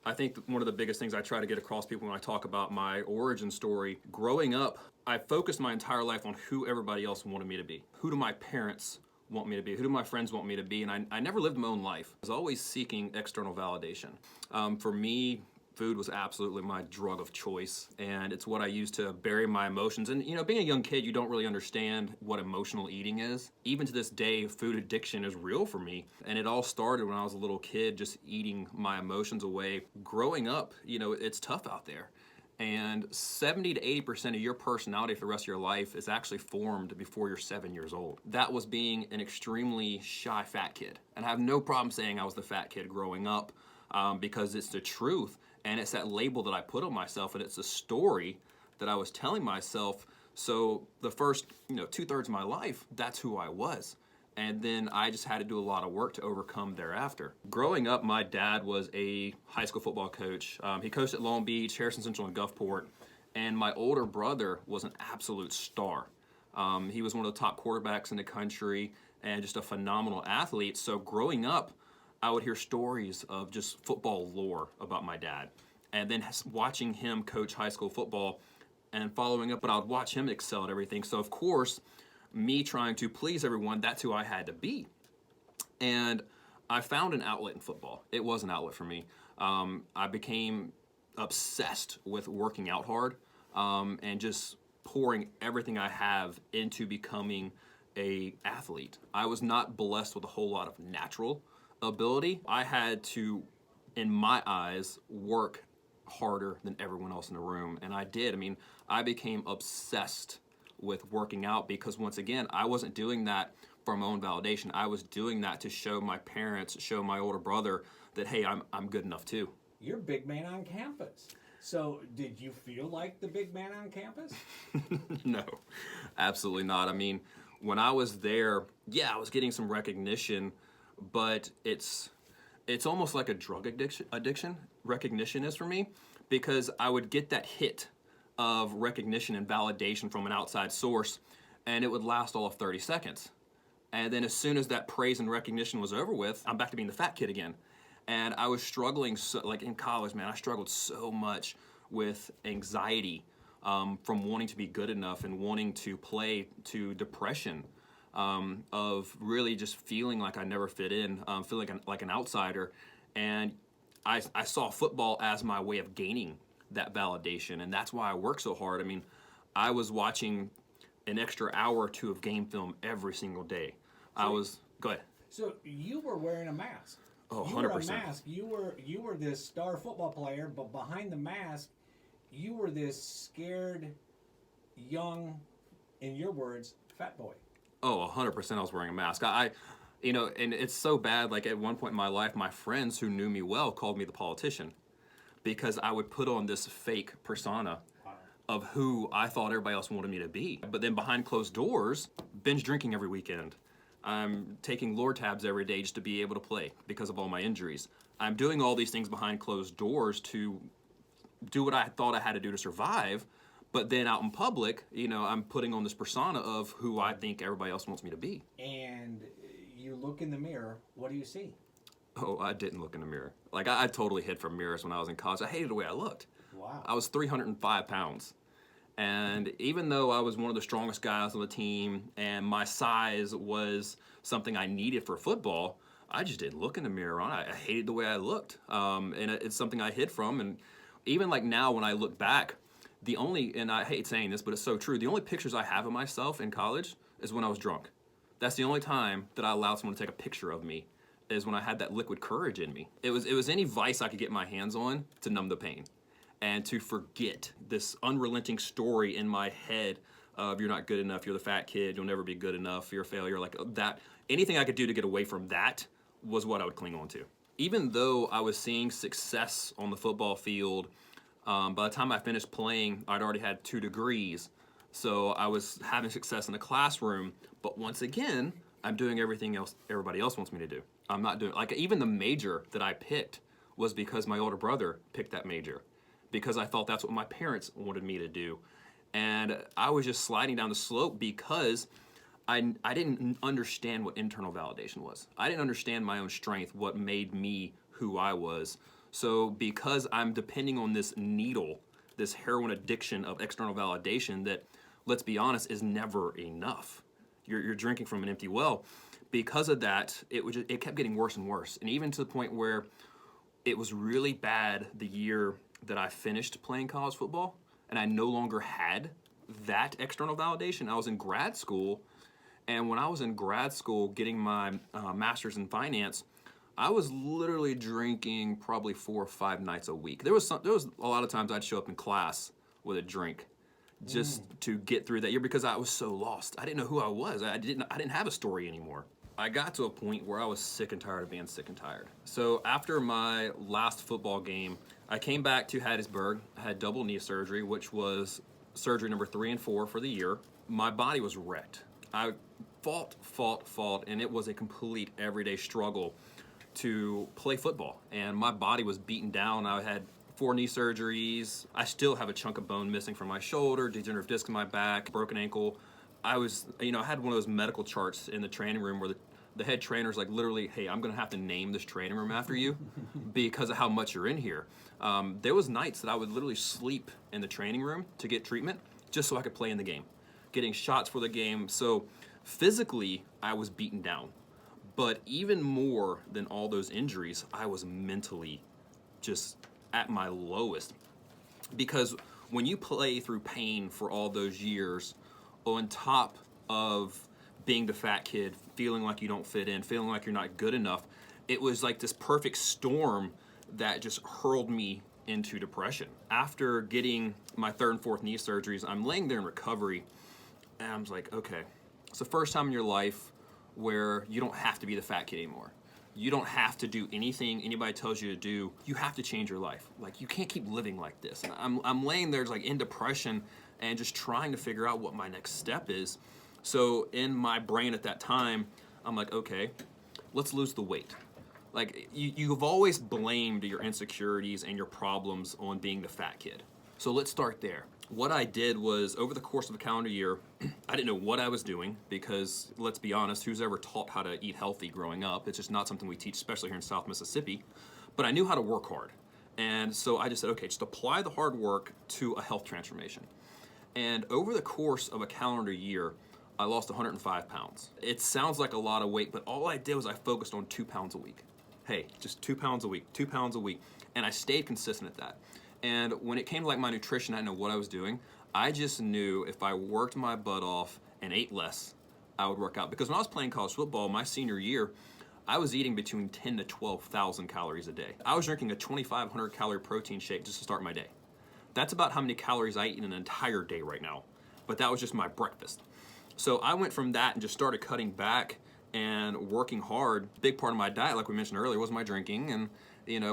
I think one of the biggest things I try to get across people when I talk about my origin story, growing up, I focused my entire life on who everybody else wanted me to be. Who do my parents want me to be? Who do my friends want me to be? And I never lived my own life. I was always seeking external validation. For me, food was absolutely my drug of choice, and it's what I used to bury my emotions. And being a young kid, you don't really understand what emotional eating is. Even to this day, food addiction is real for me. And it all started when I was a little kid, just eating my emotions away. Growing up, it's tough out there. And 70 to 80% of your personality for the rest of your life is actually formed before you're 7 years old. That was being an extremely shy fat kid. And I have no problem saying I was the fat kid growing up, because it's the truth. And it's that label that I put on myself, and it's a story that I was telling myself. So the first, 2/3 of my life, that's who I was. And then I just had to do a lot of work to overcome thereafter. Growing up, my dad was a high school football coach. He coached at Long Beach, Harrison Central, and Gulfport. And my older brother was an absolute star. He was one of the top quarterbacks in the country and just a phenomenal athlete. So growing up, I would hear stories of just football lore about my dad. And then watching him coach high school football and following up, but I would watch him excel at everything. So, of course, me trying to please everyone, that's who I had to be. And I found an outlet in football. It was an outlet for me. I became obsessed with working out hard, and just pouring everything I have into becoming an athlete. I was not blessed with a whole lot of natural ability. I had to, in my eyes, work harder than everyone else in the room, and I did. I became obsessed with working out because, once again, I wasn't doing that for my own validation. I was doing that to show my parents, show my older brother that, hey, I'm good enough too. You're big man on campus. So did you feel like the big man on campus? No, absolutely not. When I was there, yeah, I was getting some recognition, but it's almost like a drug addiction. Recognition is for me, because I would get that hit of recognition and validation from an outside source, and it would last all of 30 seconds. And then as soon as that praise and recognition was over with, I'm back to being the fat kid again. And I was struggling, like in college, man, I struggled so much with anxiety, from wanting to be good enough and wanting to play, to depression, of really just feeling like I never fit in, feeling like an outsider. And I saw football as my way of gaining that validation, and that's why I work so hard. I was watching an extra hour or two of game film every single day. Go ahead. So you were wearing a mask. Oh, you 100%. were a mask. You were this star football player, but behind the mask, you were this scared, young, in your words, fat boy. Oh, 100% I was wearing a mask. And it's so bad, like at one point in my life, my friends who knew me well called me the politician, because I would put on this fake persona of who I thought everybody else wanted me to be. But then behind closed doors, binge drinking every weekend. I'm taking Lortabs every day just to be able to play because of all my injuries. I'm doing all these things behind closed doors to do what I thought I had to do to survive. But then out in public, I'm putting on this persona of who I think everybody else wants me to be. And you look in the mirror, what do you see? Oh, I didn't look in the mirror. Like, I totally hid from mirrors when I was in college. I hated the way I looked. Wow. I was 305 pounds. And even though I was one of the strongest guys on the team and my size was something I needed for football, I just didn't look in the mirror. I hated the way I looked. And it's something I hid from. And even like now when I look back, and I hate saying this, but it's so true, the only pictures I have of myself in college is when I was drunk. That's the only time that I allowed someone to take a picture of me, is when I had that liquid courage in me. It was any vice I could get my hands on to numb the pain and to forget this unrelenting story in my head of you're not good enough, you're the fat kid, you'll never be good enough, you're a failure, like that. Anything I could do to get away from that was what I would cling on to. Even though I was seeing success on the football field, by the time I finished playing, I'd already had 2 degrees. So I was having success in the classroom, but once again, I'm doing everything else everybody else wants me to do. I'm not doing, like, even the major that I picked was because my older brother picked that major, because I thought that's what my parents wanted me to do. And I was just sliding down the slope because I didn't understand what internal validation was. I didn't understand my own strength, what made me who I was. So because I'm depending on this needle, this heroin addiction of external validation that, let's be honest, is never enough. You're drinking from an empty well. Because of that, it kept getting worse and worse. And even to the point where it was really bad the year that I finished playing college football and I no longer had that external validation. I was in grad school, and when I was in grad school getting my master's in finance, I was literally drinking probably 4 or 5 nights a week. There was a lot of times I'd show up in class with a drink just to get through that year because I was so lost. I didn't know who I was. I didn't have a story anymore. I got to a point where I was sick and tired of being sick and tired. So after my last football game, I came back to Hattiesburg. I had double knee surgery, which was surgery number 3 and 4 for the year. My body was wrecked. I fought, and it was a complete everyday struggle to play football. And my body was beaten down. I had 4 knee surgeries. I still have a chunk of bone missing from my shoulder, degenerative disc in my back, broken ankle. I had one of those medical charts in the training room where the head trainer's like, literally, hey, I'm going to have to name this training room after you because of how much you're in here. There was nights that I would literally sleep in the training room to get treatment just so I could play in the game, getting shots for the game. So physically, I was beaten down. But even more than all those injuries, I was mentally just at my lowest. Because when you play through pain for all those years, on top of being the fat kid, feeling like you don't fit in, feeling like you're not good enough, it was like this perfect storm that just hurled me into depression. After getting my 3rd and 4th knee surgeries, I'm laying there in recovery, and I'm like, okay, it's the first time in your life where you don't have to be the fat kid anymore. You don't have to do anything anybody tells you to do. You have to change your life. Like, you can't keep living like this. And I'm laying there like in depression and just trying to figure out what my next step is. So in my brain at that time, I'm like, okay, let's lose the weight. Like, you've always blamed your insecurities and your problems on being the fat kid. So let's start there. What I did was, over the course of a calendar year, I didn't know what I was doing because, let's be honest, who's ever taught how to eat healthy growing up? It's just not something we teach, especially here in South Mississippi. But I knew how to work hard. And so I just said, okay, just apply the hard work to a health transformation. And over the course of a calendar year, I lost 105 pounds. It sounds like a lot of weight, but all I did was I focused on 2 pounds a week. Hey, just 2 pounds a week, 2 pounds a week. And I stayed consistent at that. And when it came to like my nutrition, I didn't know what I was doing. I just knew if I worked my butt off and ate less, I would work out. Because when I was playing college football my senior year, I was eating between 10 to 12,000 calories a day. I was drinking a 2,500 calorie protein shake just to start my day. That's about how many calories I eat in an entire day right now. But that was just my breakfast. So I went from that and just started cutting back and working hard. Big part of my diet, like we mentioned earlier, was my drinking and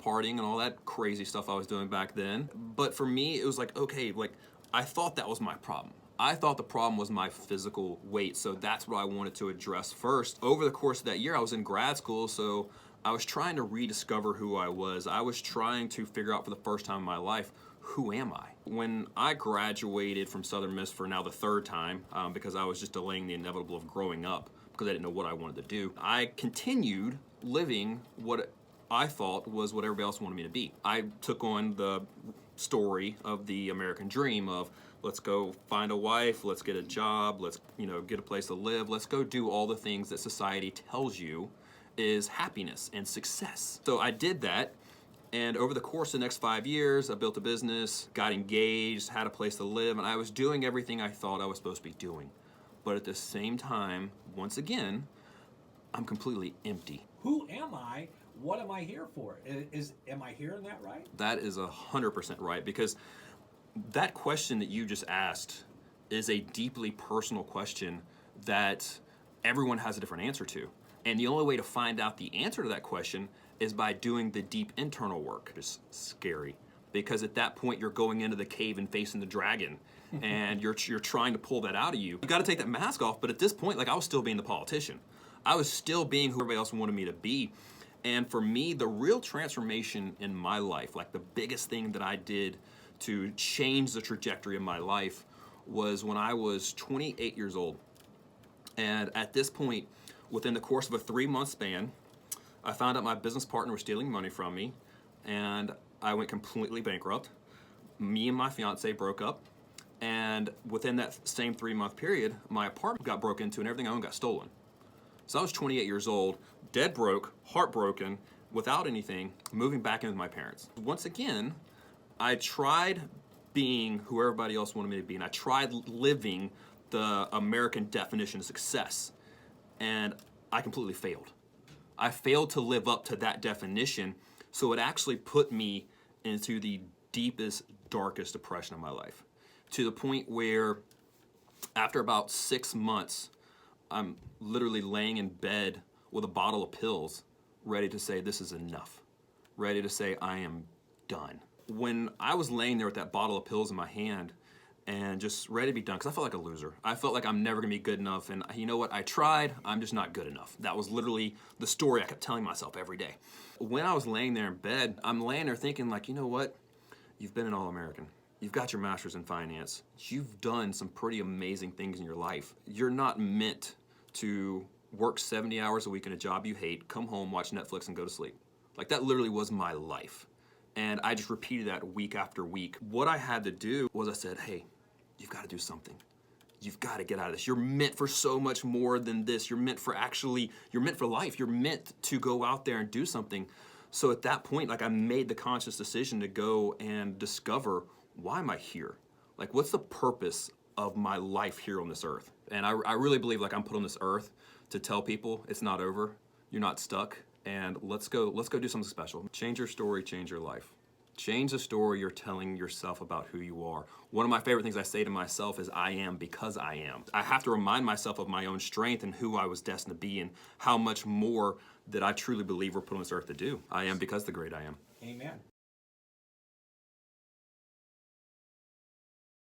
partying and all that crazy stuff I was doing back then. But for me, it was like, okay, like I thought that was my problem. I thought the problem was my physical weight. So that's what I wanted to address first. Over the course of that year, I was in grad school, so I was trying to rediscover who I was. I was trying to figure out for the first time in my life, who am I? When I graduated from Southern Miss for now the 3rd time, because I was just delaying the inevitable of growing up because I didn't know what I wanted to do, I continued living what I thought was what everybody else wanted me to be. I took on the story of the American dream of let's go find a wife, let's get a job, let's get a place to live, let's go do all the things that society tells you is happiness and success. So I did that. And over the course of the next 5 years, I built a business, got engaged, had a place to live, and I was doing everything I thought I was supposed to be doing. But at the same time, once again, I'm completely empty. Who am I? What am I here for? Am I hearing that right? That is 100% right, because that question that you just asked is a deeply personal question that everyone has a different answer to. And the only way to find out the answer to that question is by doing the deep internal work. It's scary because at that point you're going into the cave and facing the dragon and you're trying to pull that out of you. You got to take that mask off, but at this point, like, I was still being the politician. I was still being who everybody else wanted me to be. And for me, the real transformation in my life, like the biggest thing that I did to change the trajectory of my life, was when I was 28 years old. And at this point, within the course of a 3-month span, I found out my business partner was stealing money from me, and I went completely bankrupt. Me and my fiance broke up, and within that same 3-month period, my apartment got broke into and everything I owned got stolen. So I was 28 years old, dead broke, heartbroken, without anything, moving back in with my parents. Once again, I tried being who everybody else wanted me to be, and I tried living the American definition of success, and I completely failed. I failed to live up to that definition, so it actually put me into the deepest, darkest depression of my life, to the point where after about 6 months, I'm literally laying in bed with a bottle of pills, ready to say this is enough, ready to say I am done. When I was laying there with that bottle of pills in my hand and just ready to be done, because I felt like a loser. I felt like I'm never gonna be good enough, and you know what? I tried, I'm just not good enough. That was literally the story I kept telling myself every day. When I was laying there in bed, I'm laying there thinking like, you know what? You've been an All-American. You've got your master's in finance. You've done some pretty amazing things in your life. You're not meant to work 70 hours a week in a job you hate, come home, watch Netflix, and go to sleep. Like, that literally was my life. And I just repeated that week after week. What I had to do was I said, hey, you've got to do something. You've got to get out of this. You're meant for so much more than this. You're meant for life. You're meant to go out there and do something. So at that point, like, I made the conscious decision to go and discover, why am I here? Like, what's the purpose of my life here on this earth? And I really believe like I'm put on this earth to tell people it's not over. You're not stuck. And let's go do something special. Change your story, change your life. Change the story you're telling yourself about who you are. One of my favorite things I say to myself is, I am because I am. I have to remind myself of my own strength and who I was destined to be and how much more that I truly believe we're put on this earth to do. I am because the great I am. Amen.